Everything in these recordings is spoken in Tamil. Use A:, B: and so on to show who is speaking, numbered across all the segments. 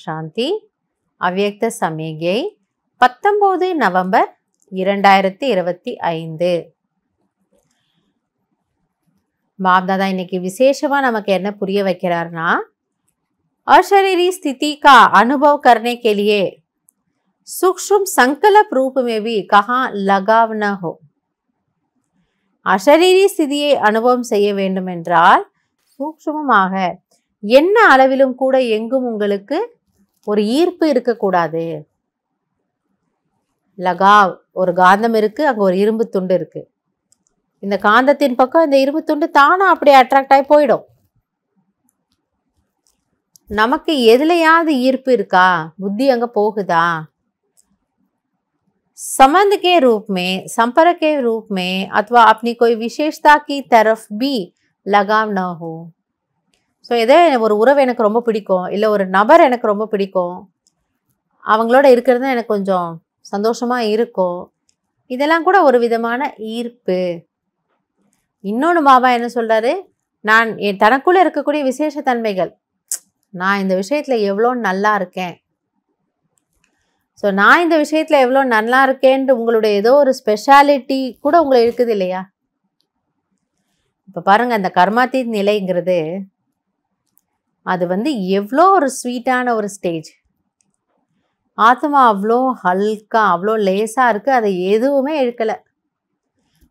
A: சாந்தி. அவ்யக்த சமிகை 19 நவம்பர் 2025. பாப்தாதா இன்னைக்கு விசேஷமா நமக்கு என்ன புரிய வைக்கிறார்னா, अशरीरी स्थिति का अनुभव करने के लिए सूक्ष्म संकल्प रूप में भी कहाँ लगाव न हो. அஷரீரி ஸ்திதியை அனுபவம் செய்ய வேண்டும் என்றால் சூக்ஷ்மமாக என்ன அளவிலும் கூட எங்கும் உங்களுக்கு ஒரு ஈர்ப்பு இருக்கக்கூடாது. லகாவ், ஒரு காந்தம் இருக்கு, அங்க ஒரு இரும்பு துண்டு இருக்கு. இந்த காந்தத்தின் பக்கம் இந்த இரும்பு துண்டு தானா அப்படியே அட்ராக்ட் ஆகி போயிடும். நமக்கு எதுலையாவது ஈர்ப்பு இருக்கா, புத்தி அங்க போகுதா? संबंध के रूप में, संपर्क के रूप में अथवा अपनी कोई विशेषता की तरफ भी लगाव न हो. ஸோ இதே ஒரு உறவு எனக்கு ரொம்ப பிடிக்கும், இல்லை ஒரு நபர் எனக்கு ரொம்ப பிடிக்கும், அவங்களோட இருக்கிறது எனக்கு கொஞ்சம் சந்தோஷமா இருக்கும், இதெல்லாம் கூட ஒரு விதமான ஈர்ப்பு. இன்னொன்று பாபா என்ன சொல்றாரு, நான் தனக்குள்ள இருக்கக்கூடிய விசேஷ தன்மைகள், நான் இந்த விஷயத்துல எவ்வளோ நல்லா இருக்கேன், ஸோ நான் இந்த விஷயத்தில் எவ்வளோ நல்லா இருக்கேன்ட்டு உங்களுடைய ஏதோ ஒரு ஸ்பெஷாலிட்டி கூட உங்களை இருக்குது இல்லையா? இப்போ பாருங்கள், அந்த கர்மாத்தீத் நிலைங்கிறது அது எவ்வளோ ஒரு ஸ்வீட்டான ஒரு ஸ்டேஜ். ஆத்மா அவ்வளோ ஹல்கா, அவ்வளோ லேசாக இருக்குது, அதை எதுவுமே இழுக்கலை.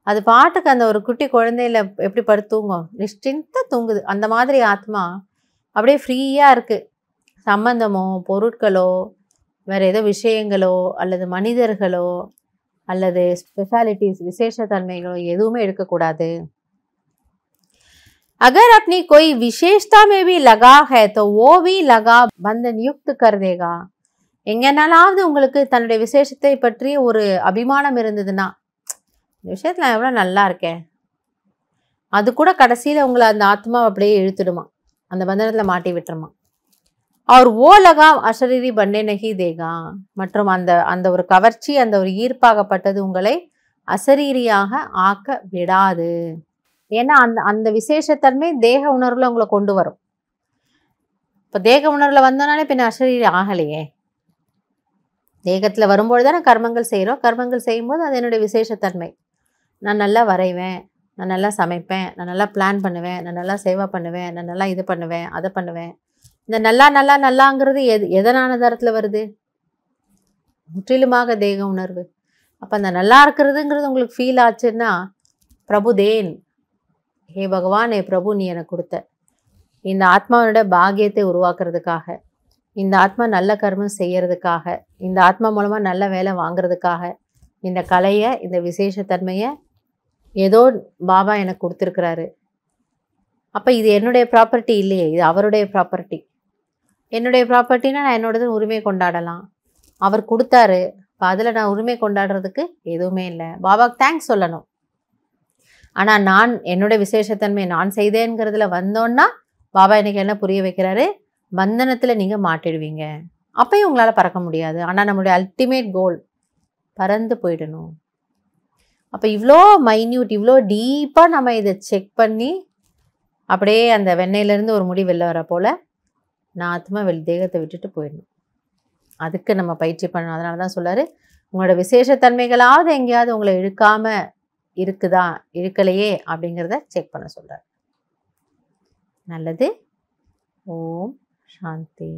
A: அது பாட்டுக்கு அந்த ஒரு குட்டி குழந்தையில எப்படி படுத்துங்கும், நிஷ்டின்த்த தூங்குது. அந்த மாதிரி ஆத்மா அப்படியே ஃப்ரீயாக இருக்குது. சம்பந்தமோ பொருட்களோ வேறு ஏதோ விஷயங்களோ அல்லது மனிதர்களோ அல்லது ஸ்பெஷாலிட்டிஸ் விசேஷ தன்மைகளோ எதுவுமே எடுக்கக்கூடாது. अगर अपनी कोई विशेषता में भी लगा है तो वो भी लगा बंधन युक्त कर देगा. எங்கனாலாவது உங்களுக்கு தன்னுடைய விசேஷத்தை பற்றி ஒரு அபிமானம் இருந்ததுன்னா, இந்த விஷயத்தில் நான் எவ்வளோ நல்லா இருக்கேன், அது கூட கடைசியில் உங்களை அந்த ஆத்மா அப்படியே இழுத்துடுமா, அந்த பந்தனத்தில் மாட்டி விட்டுருமா. और वो लगाव अशरीरी बनने नहीं देगा. மற்றும் அந்த ஒரு கவர்ச்சி, அந்த ஒரு ஈர்ப்பாகப்பட்டது உங்களை அசரீரியாக ஆக்க விடாது. ஏன்னா அந்த விசேஷத்தன்மை தேக உணர்வுல உங்களை கொண்டு வரும். இப்போ தேக உணர்வுல வந்தோனாலே பின்ன அசரீரி ஆகலையே. தேகத்தில் வரும்பொழுது தானே கர்மங்கள் செய்கிறோம். கர்மங்கள் செய்யும்போது அது என்னுடைய விசேஷத்தன்மை. நான் நல்லா வரைவேன், நான் நல்லா சமைப்பேன், நான் நல்லா பிளான் பண்ணுவேன், நான் நல்லா சேவை பண்ணுவேன், நான் நல்லா இது பண்ணுவேன், அதை பண்ணுவேன். இந்த நல்லா நல்லா நல்லாங்கிறது எதனான தரத்தில் வருது? முற்றிலுமாக தேக உணர்வு. அப்போ அந்த நல்லா இருக்கிறதுங்கிறது உங்களுக்கு ஃபீல் ஆச்சுன்னா, பிரபு தேன், ஹே பகவான், ஹே பிரபு, நீ எனக்கு கொடுத்த இந்த ஆத்மாவோட பாக்கியத்தை உருவாக்குறதுக்காக, இந்த ஆத்மா நல்ல கர்மம் செய்யறதுக்காக, இந்த ஆத்மா மூலமாக நல்ல வேலை வாங்கிறதுக்காக, இந்த கலையை, இந்த விசேஷத்தன்மையை ஏதோ பாபா எனக்கு கொடுத்துருக்கிறாரு. அப்போ இது என்னுடைய ப்ராப்பர்ட்டி இல்லையே, இது அவருடைய ப்ராப்பர்ட்டி. என்னுடைய ப்ராப்பர்ட்டினா நான் என்னோடது உரிமை கொண்டாடலாம். அவர் கொடுத்தாரு, இப்போ அதில் நான் உரிமை கொண்டாடுறதுக்கு எதுவுமே இல்லை. பாபாவுக்கு தேங்க்ஸ் சொல்லணும். ஆனால் நான் என்னுடைய விசேஷத்தன்மை நான் செய்தேங்கிறதுல வந்தோன்னா பாபா எனக்கு என்ன புரிய வைக்கிறாரு, பந்தனத்தில் நீங்கள் மாட்டிடுவீங்க, அப்பயும் உங்களால் பறக்க முடியாது. ஆனால் நம்மளுடைய அல்டிமேட் கோல் பறந்து போயிடணும். அப்போ இவ்வளோ மைன்யூட், இவ்வளோ டீப்பாக நம்ம இதை செக் பண்ணி அப்படியே அந்த வெண்ணெயிலேருந்து ஒரு முடி வெளில வர போல் நான் ஆத்மா தேகத்தை விட்டுட்டு போயிடணும். அதுக்கு நம்ம பயிற்சி பண்ணணும். அதனால தான் சொல்லாரு, உங்களோட விசேஷத்தன்மைகளாவது எங்கேயாவது உங்களை இழுக்காமல் இருக்குதா, இழுக்கலையே அப்படிங்கிறத செக் பண்ண சொல்கிறார். நல்லது. ஓம் சாந்தி.